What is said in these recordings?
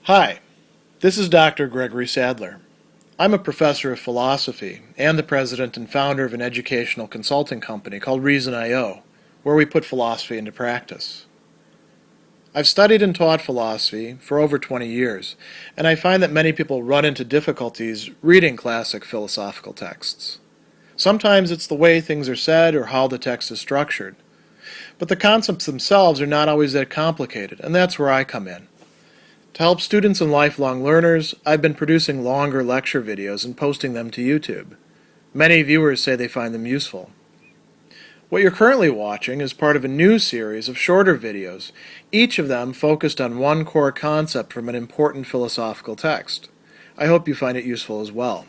Hi, this is Dr. Gregory Sadler. I'm a professor of philosophy and the president and founder of an educational consulting company called Reason.io, where we put philosophy into practice. I've studied and taught philosophy for over 20 years, and I find that many people run into difficulties reading classic philosophical texts. Sometimes it's the way things are said or how the text is structured. But the concepts themselves are not always that complicated, and that's where I come in. To help students and lifelong learners, I've been producing longer lecture videos and posting them to YouTube. Many viewers say they find them useful. What you're currently watching is part of a new series of shorter videos, each of them focused on one core concept from an important philosophical text. I hope you find it useful as well.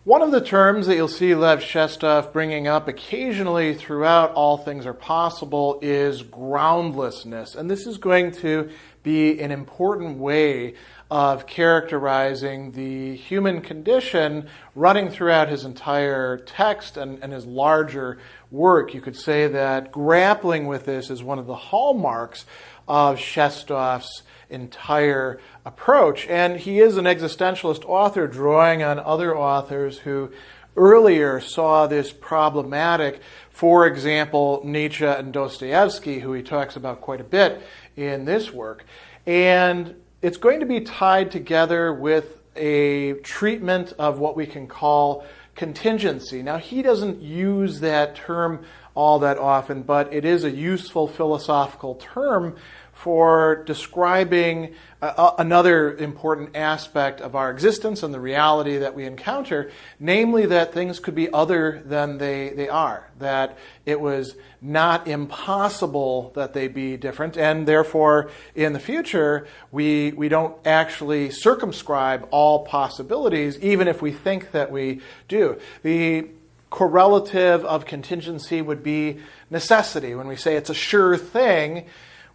One of the terms that you'll see Leo Shestov bringing up occasionally throughout All Things Are Possible is groundlessness. And this is going to be an important way of characterizing the human condition running throughout his entire text and his larger work. You could say that grappling with this is one of the hallmarks of Shestov's entire approach. And he is an existentialist author drawing on other authors who earlier saw this problematic. For example, Nietzsche and Dostoevsky, who he talks about quite a bit in this work. And it's going to be tied together with a treatment of what we can call contingency. Now, he doesn't use that term all that often, but it is a useful philosophical term for describing another important aspect of our existence and the reality that we encounter, namely that things could be other than they are, that it was not impossible that they be different, and therefore in the future we don't actually circumscribe all possibilities, even if we think that we do. The correlative of contingency would be necessity. When we say it's a sure thing,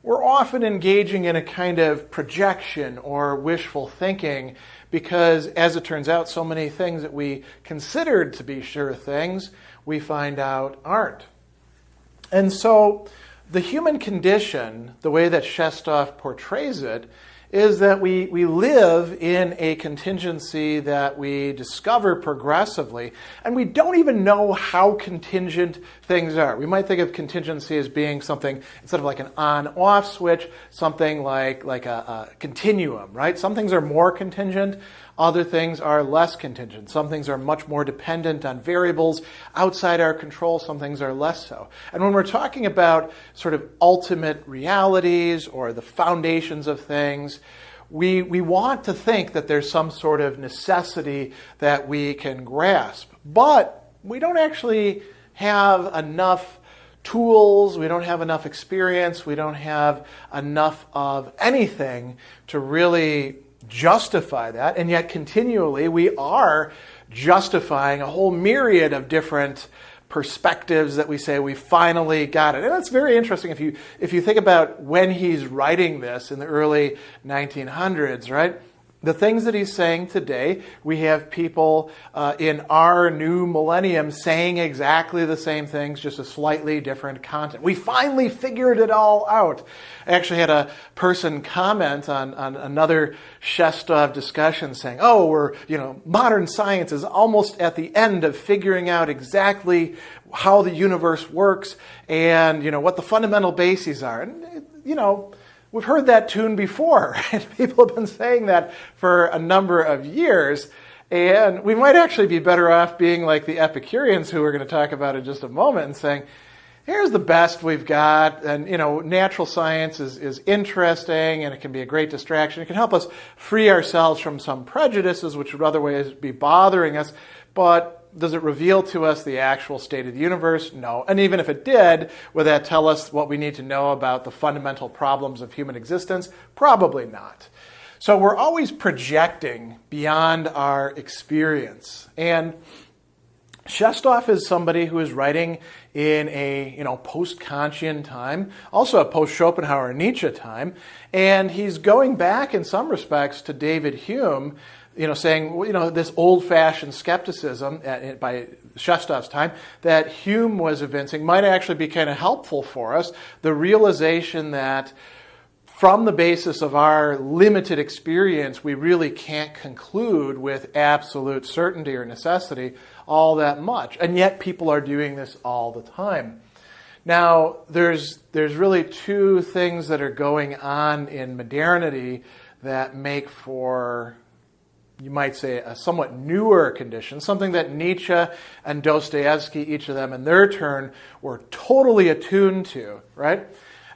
we're often engaging in a kind of projection or wishful thinking because, as it turns out, so many things that we considered to be sure things, we find out aren't. And so the human condition, the way that Shestov portrays it, is that we live in a contingency that we discover progressively, and we don't even know how contingent things are. We might think of contingency as being something, instead of like an on-off switch, something like a continuum, right? Some things are more contingent, other things are less contingent. Some things are much more dependent on variables outside our control, some things are less so. And when we're talking about sort of ultimate realities or the foundations of things, we want to think that there's some sort of necessity that we can grasp. But we don't actually have enough tools, we don't have enough experience, we don't have enough of anything to really justify that, and yet continually we are justifying a whole myriad of different perspectives that we say we finally got it. And that's very interesting if you think about when he's writing this in the early 1900s, right? The things that he's saying today, we have people in our new millennium saying exactly the same things, just a slightly different content. We finally figured it all out. I actually had a person comment on another Shestov discussion saying, modern science is almost at the end of figuring out exactly how the universe works and, what the fundamental bases are. And, we've heard that tune before, and people have been saying that for a number of years, and we might actually be better off being like the Epicureans, who we're going to talk about in just a moment, and saying, here's the best we've got, and natural science is interesting, and it can be a great distraction. It can help us free ourselves from some prejudices, which would otherwise be bothering us, but does it reveal to us the actual state of the universe? No. And even if it did, would that tell us what we need to know about the fundamental problems of human existence? Probably not. So we're always projecting beyond our experience. And Shestov is somebody who is writing in a post-Kantian time, also a post-Schopenhauer Nietzsche time, and he's going back in some respects to David Hume, saying, this old-fashioned skepticism by Shestov's time that Hume was evincing might actually be kind of helpful for us. The realization that from the basis of our limited experience, we really can't conclude with absolute certainty or necessity all that much. And yet people are doing this all the time. Now, there's really two things that are going on in modernity that make for, you might say, a somewhat newer condition, something that Nietzsche and Dostoevsky, each of them in their turn, were totally attuned to, right?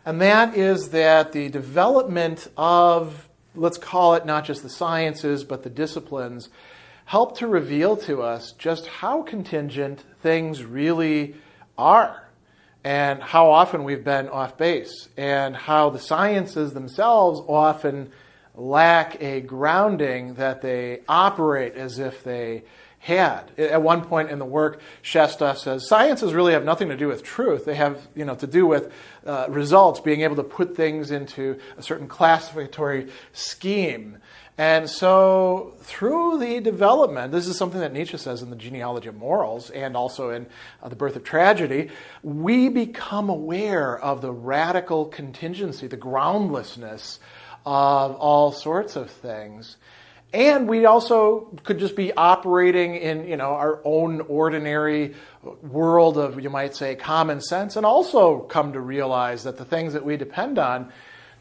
And that is that the development of, let's call it not just the sciences, but the disciplines, help to reveal to us just how contingent things really are, and how often we've been off base, and how the sciences themselves often lack a grounding that they operate as if they had. At one point in the work, Shestov says, sciences really have nothing to do with truth. They have, to do with results, being able to put things into a certain classificatory scheme. And so through the development, this is something that Nietzsche says in the Genealogy of Morals and also in The Birth of Tragedy, we become aware of the radical contingency, the groundlessness of all sorts of things. And we also could just be operating in, our own ordinary world of, you might say, common sense, and also come to realize that the things that we depend on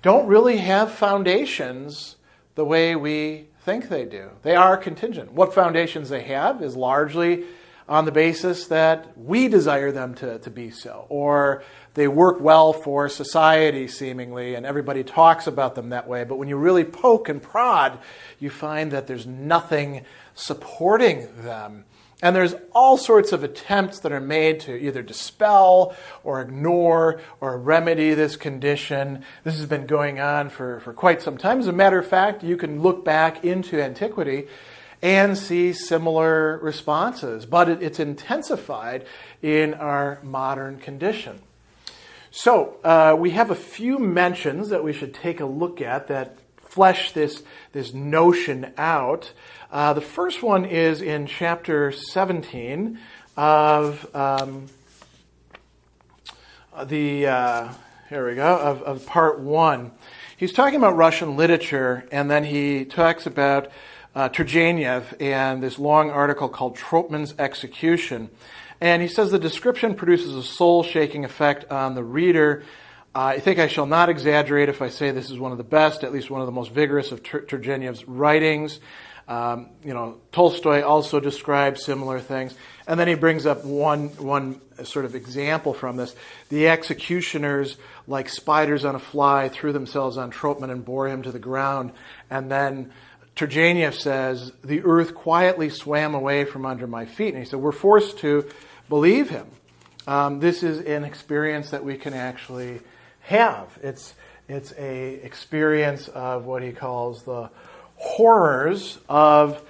don't really have foundations the way we think they do. They are contingent. What foundations they have is largely on the basis that we desire them to be so, or they work well for society seemingly, and everybody talks about them that way. But when you really poke and prod, you find that there's nothing supporting them. And there's all sorts of attempts that are made to either dispel or ignore or remedy this condition. This has been going on for quite some time. As a matter of fact, you can look back into antiquity and see similar responses, but it's intensified in our modern condition. So we have a few mentions that we should take a look at that flesh this notion out. The first one is in chapter 17 of of part 1. He's talking about Russian literature, and then he talks about Turgenev and this long article called Troutman's Execution. And he says the description produces a soul-shaking effect on the reader. I think I shall not exaggerate if I say this is one of the best, at least one of the most vigorous of Turgenev's writings. Tolstoy also describes similar things. And then he brings up one sort of example from this. The executioners, like spiders on a fly, threw themselves on Troutman and bore him to the ground. And then Turgenev says, the earth quietly swam away from under my feet. And he said, we're forced to believe him. This is an experience that we can actually have. It's a experience of what he calls the horrors of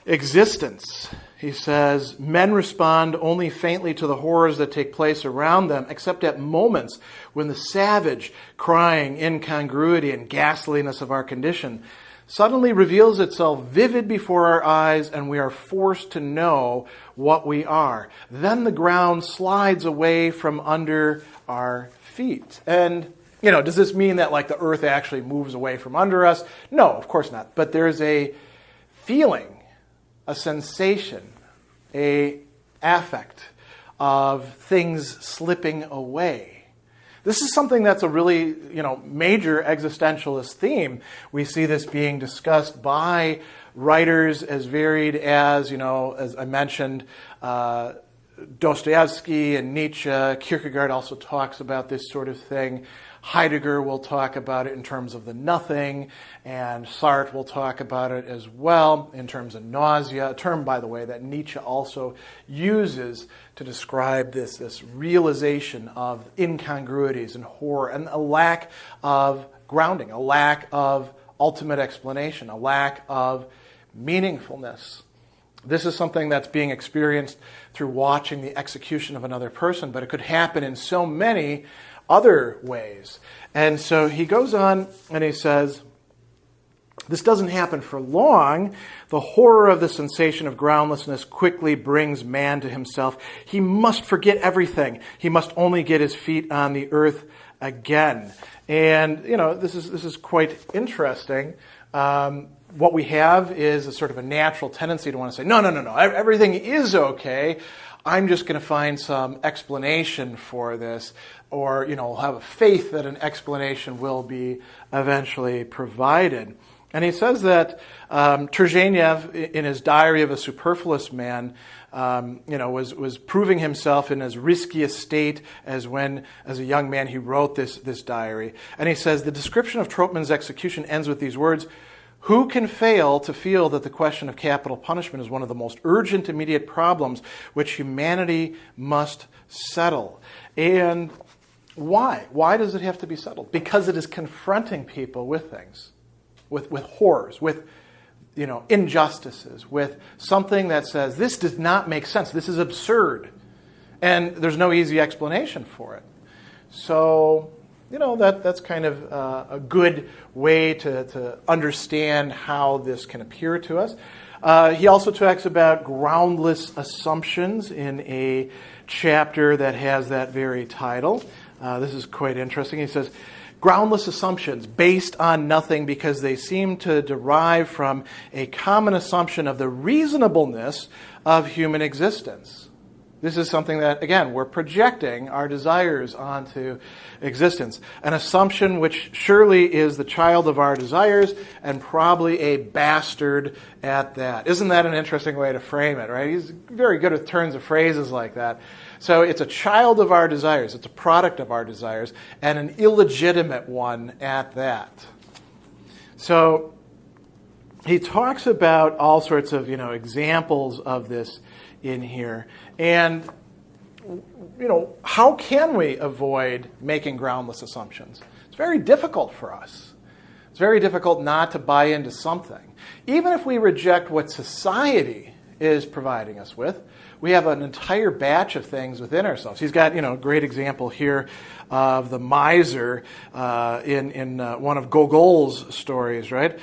existence. He says, men respond only faintly to the horrors that take place around them, except at moments when the savage, crying incongruity and ghastliness of our condition suddenly reveals itself vivid before our eyes, and we are forced to know what we are. Then the ground slides away from under our feet. And, does this mean that the earth actually moves away from under us? No, of course not. But there's a feeling, a sensation, a affect of things slipping away. This is something that's a really, major existentialist theme. We see this being discussed by writers as varied as I mentioned, Dostoevsky and Nietzsche. Kierkegaard also talks about this sort of thing. Heidegger will talk about it in terms of the nothing, and Sartre will talk about it as well in terms of nausea, a term, by the way, that Nietzsche also uses to describe this realization of incongruities and horror and a lack of grounding, a lack of ultimate explanation, a lack of meaningfulness. This is something that's being experienced through watching the execution of another person, but it could happen in so many other ways. And so he goes on and he says, this doesn't happen for long. The horror of the sensation of groundlessness quickly brings man to himself. He must forget everything. He must only get his feet on the earth again. And, this is quite interesting. What we have is a sort of a natural tendency to want to say, no, everything is okay. I'm just going to find some explanation for this, or, have a faith that an explanation will be eventually provided. And he says that Turgenev, in his Diary of a Superfluous Man, was proving himself in as risky a state as when, as a young man, he wrote this diary. And he says, the description of Troutman's execution ends with these words: who can fail to feel that the question of capital punishment is one of the most urgent, immediate problems which humanity must settle? And why? Why does it have to be settled? Because it is confronting people with things, with horrors, with injustices, with something that says, this does not make sense, this is absurd, and there's no easy explanation for it. So, that's kind of a good way to understand how this can appear to us. He also talks about groundless assumptions in a chapter that has that very title. This is quite interesting. He says, groundless assumptions based on nothing because they seem to derive from a common assumption of the reasonableness of human existence. This is something that, again, we're projecting our desires onto existence. An assumption which surely is the child of our desires and probably a bastard at that. Isn't that an interesting way to frame it, right? He's very good with turns of phrases like that. So it's a child of our desires, it's a product of our desires, and an illegitimate one at that. So he talks about all sorts of, examples of this in here. And, how can we avoid making groundless assumptions? It's very difficult for us. It's very difficult not to buy into something. Even if we reject what society is providing us with, we have an entire batch of things within ourselves. He's got, a great example here of the miser in one of Gogol's stories, right?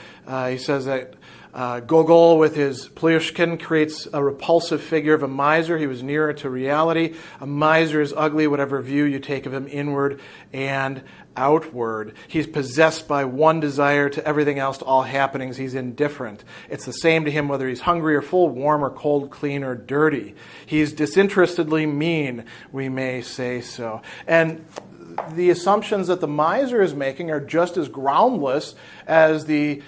He says that Gogol, with his Plyushkin, creates a repulsive figure of a miser. He was nearer to reality. A miser is ugly, whatever view you take of him, inward and outward. He's possessed by one desire to everything else, to all happenings. He's indifferent. It's the same to him whether he's hungry or full, warm or cold, clean or dirty. He's disinterestedly mean, we may say so. And the assumptions that the miser is making are just as groundless as the,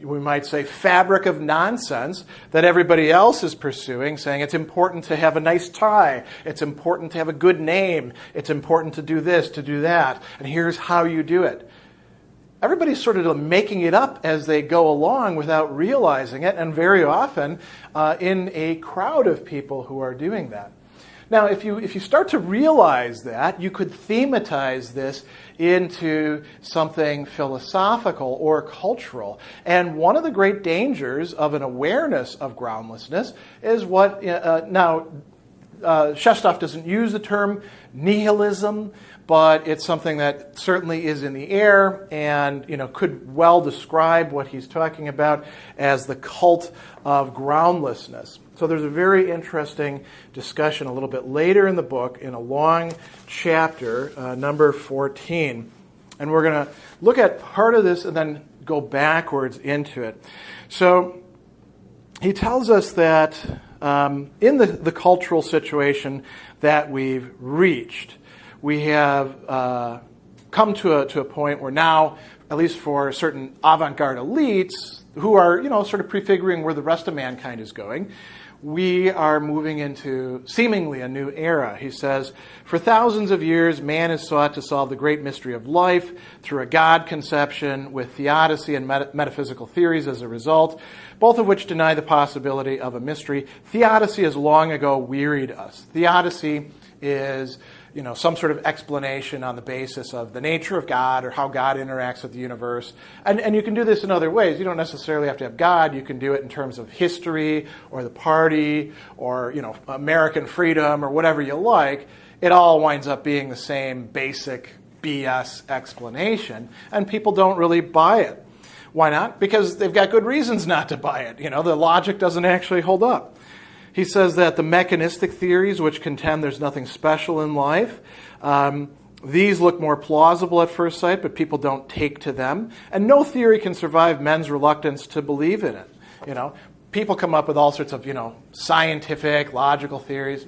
we might say, fabric of nonsense that everybody else is pursuing, saying it's important to have a nice tie, it's important to have a good name, it's important to do this, to do that, and here's how you do it. Everybody's sort of making it up as they go along without realizing it, and very often in a crowd of people who are doing that. Now, if you start to realize that, you could thematize this into something philosophical or cultural. And one of the great dangers of an awareness of groundlessness is what, Shestov doesn't use the term nihilism, but it's something that certainly is in the air and could well describe what he's talking about as the cult of groundlessness. So there's a very interesting discussion a little bit later in the book in a long chapter, number 14. And we're going to look at part of this and then go backwards into it. So he tells us that in the cultural situation that we've reached, we have come to a point where now, at least for certain avant-garde elites who are, sort of prefiguring where the rest of mankind is going, we are moving into seemingly a new era. He says, for thousands of years, man has sought to solve the great mystery of life through a God conception with theodicy and metaphysical theories as a result, both of which deny the possibility of a mystery. Theodicy has long ago wearied us. Theodicy is some sort of explanation on the basis of the nature of God or how God interacts with the universe. And you can do this in other ways. You don't necessarily have to have God. You can do it in terms of history or the party or, American freedom or whatever you like. It all winds up being the same basic BS explanation, and people don't really buy it. Why not? Because they've got good reasons not to buy it. The logic doesn't actually hold up. He says that the mechanistic theories which contend there's nothing special in life, These look more plausible at first sight, but people don't take to them. And no theory can survive men's reluctance to believe in it. People come up with all sorts of, scientific, logical theories.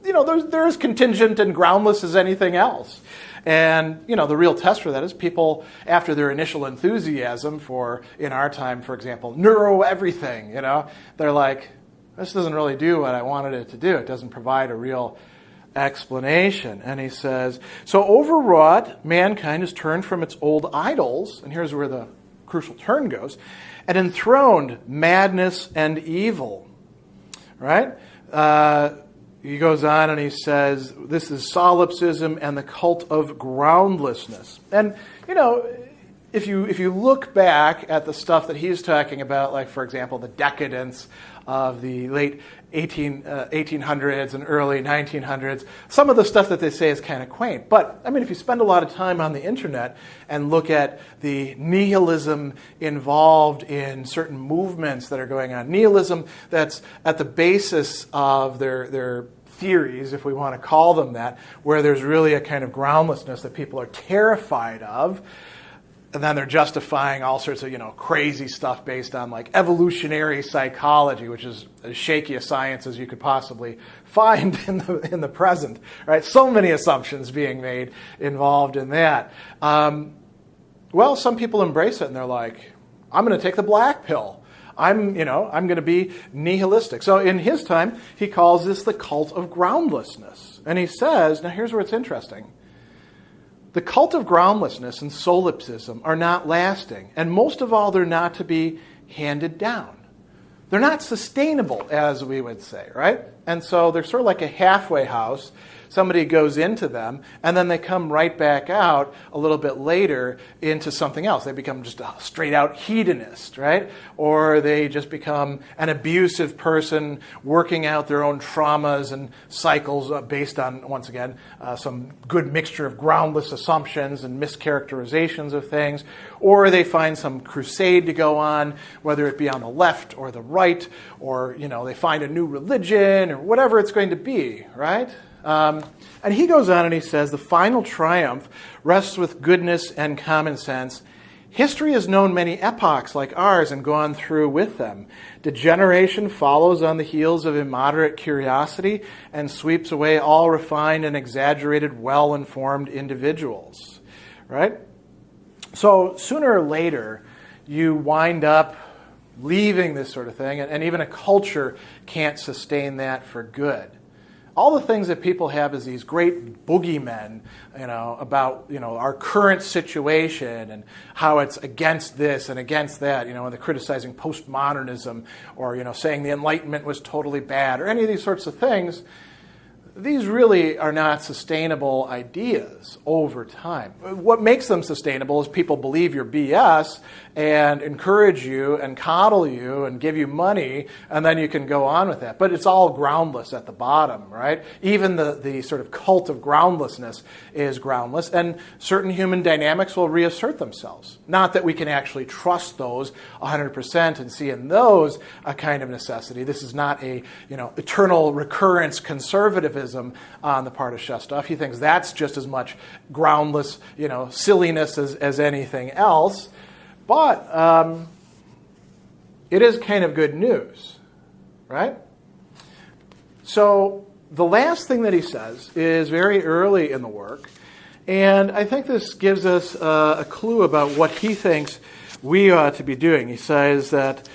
They're as contingent and groundless as anything else. And, the real test for that is people, after their initial enthusiasm for, in our time, for example, neuro everything, they're like, this doesn't really do what I wanted it to do. It doesn't provide a real explanation. And he says, so overwrought, mankind has turned from its old idols, and here's where the crucial turn goes, and enthroned madness and evil. Right? He goes on and he says, this is solipsism and the cult of groundlessness. And, if you look back at the stuff that he's talking about, like, for example, the decadence of the late 1800s and early 1900s, some of the stuff that they say is kind of quaint. But, if you spend a lot of time on the internet and look at the nihilism involved in certain movements that are going on, nihilism that's at the basis of their theories, if we want to call them that, where there's really a kind of groundlessness that people are terrified of, and then they're justifying all sorts of, crazy stuff based on like evolutionary psychology, which is as shaky a science as you could possibly find in the present. Right? So many assumptions being made involved in that. Well, some people embrace it and they're like, I'm going to take the black pill. I'm going to be nihilistic. So in his time, he calls this the cult of groundlessness. And he says, now here's where it's interesting. The cult of groundlessness and solipsism are not lasting, and most of all, they're not to be handed down. They're not sustainable, as we would say, right? And so they're sort of like a halfway house. Somebody goes into them, and then they come right back out a little bit later into something else. They become just a straight-out hedonist, right? Or they just become an abusive person working out their own traumas and cycles based on, once again, some good mixture of groundless assumptions and mischaracterizations of things. Or they find some crusade to go on, whether it be on the left or the right, or they find a new religion or whatever it's going to be, right? And he goes on and he says, the final triumph rests with goodness and common sense. History has known many epochs like ours and gone through with them. Degeneration follows on the heels of immoderate curiosity and sweeps away all refined and exaggerated, well-informed individuals. Right? So sooner or later, you wind up leaving this sort of thing, and even a culture can't sustain that for good. All the things that people have as these great boogeymen, about, our current situation and how it's against this and against that, and they're criticizing postmodernism or, saying the Enlightenment was totally bad or any of these sorts of things. These really are not sustainable ideas over time. What makes them sustainable is people believe your BS and encourage you and coddle you and give you money, and then you can go on with that. But it's all groundless at the bottom, right? Even the sort of cult of groundlessness is groundless, and certain human dynamics will reassert themselves. Not that we can actually trust those 100% and see in those a kind of necessity. This is not a eternal recurrence conservatism on the part of Shestov. He thinks that's just as much groundless, silliness as anything else. But it is kind of good news, right? So the last thing that he says is very early in the work, and I think this gives us a clue about what he thinks we ought to be doing. He says that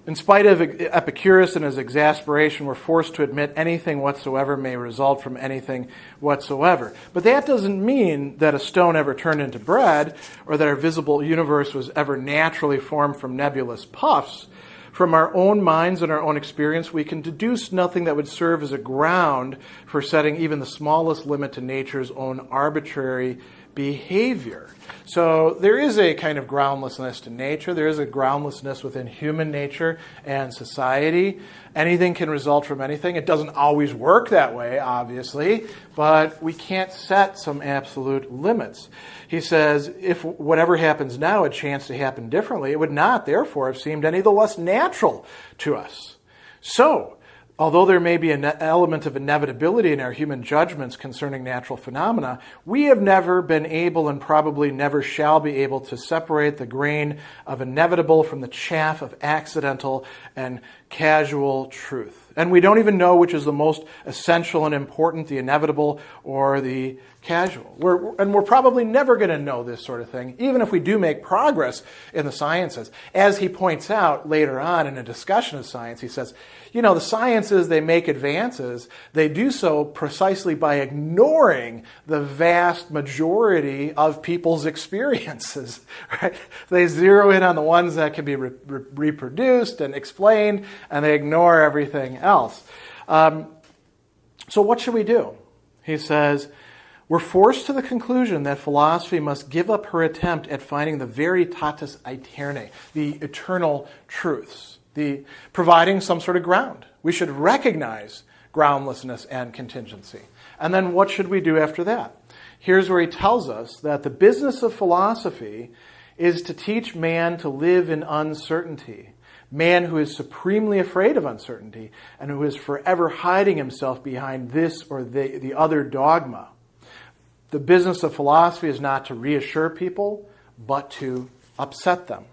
in spite of Epicurus and his exasperation, we're forced to admit anything whatsoever may result from anything whatsoever. But that doesn't mean that a stone ever turned into bread or that our visible universe was ever naturally formed from nebulous puffs. From our own minds and our own experience, we can deduce nothing that would serve as a ground for setting even the smallest limit to nature's own arbitrary behavior. So there is a kind of groundlessness to nature. There is a groundlessness within human nature and society. Anything can result from anything. It doesn't always work that way, obviously, but we can't set some absolute limits. He says, if whatever happens now had chanced to happen differently, it would not, therefore, have seemed any the less natural to us. So, although there may be an element of inevitability in our human judgments concerning natural phenomena, we have never been able and probably never shall be able to separate the grain of inevitable from the chaff of accidental and casual truth. And we don't even know which is the most essential and important, the inevitable or the casual. We're probably never going to know this sort of thing, even if we do make progress in the sciences. As he points out later on in a discussion of science, he says, the sciences, they make advances. They do so precisely by ignoring the vast majority of people's experiences. Right? They zero in on the ones that can be reproduced and explained, and they ignore everything else. So what should we do? He says, we're forced to the conclusion that philosophy must give up her attempt at finding the veritatis aeternae, the eternal truths, providing some sort of ground. We should recognize groundlessness and contingency. And then what should we do after that? Here's where he tells us that the business of philosophy is to teach man to live in uncertainty. Man who is supremely afraid of uncertainty and who is forever hiding himself behind this or the other dogma. The business of philosophy is not to reassure people, but to upset them.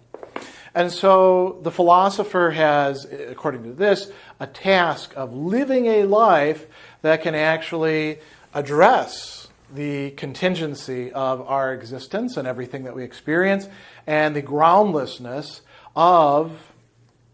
And so the philosopher has, according to this, a task of living a life that can actually address the contingency of our existence and everything that we experience, and the groundlessness of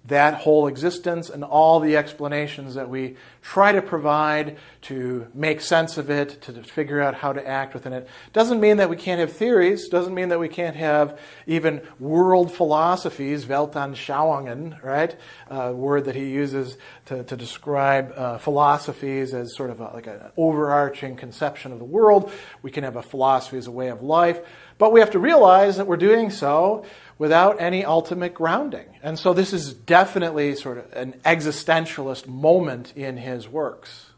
that whole existence and all the explanations that we try to provide to make sense of it, to figure out how to act within it. Doesn't mean that we can't have theories, doesn't mean that we can't have even world philosophies, Weltanschauungen, right? A word that he uses to describe philosophies as sort of like an overarching conception of the world. We can have a philosophy as a way of life, but we have to realize that we're doing so without any ultimate grounding. And so this is definitely sort of an existentialist moment in his works.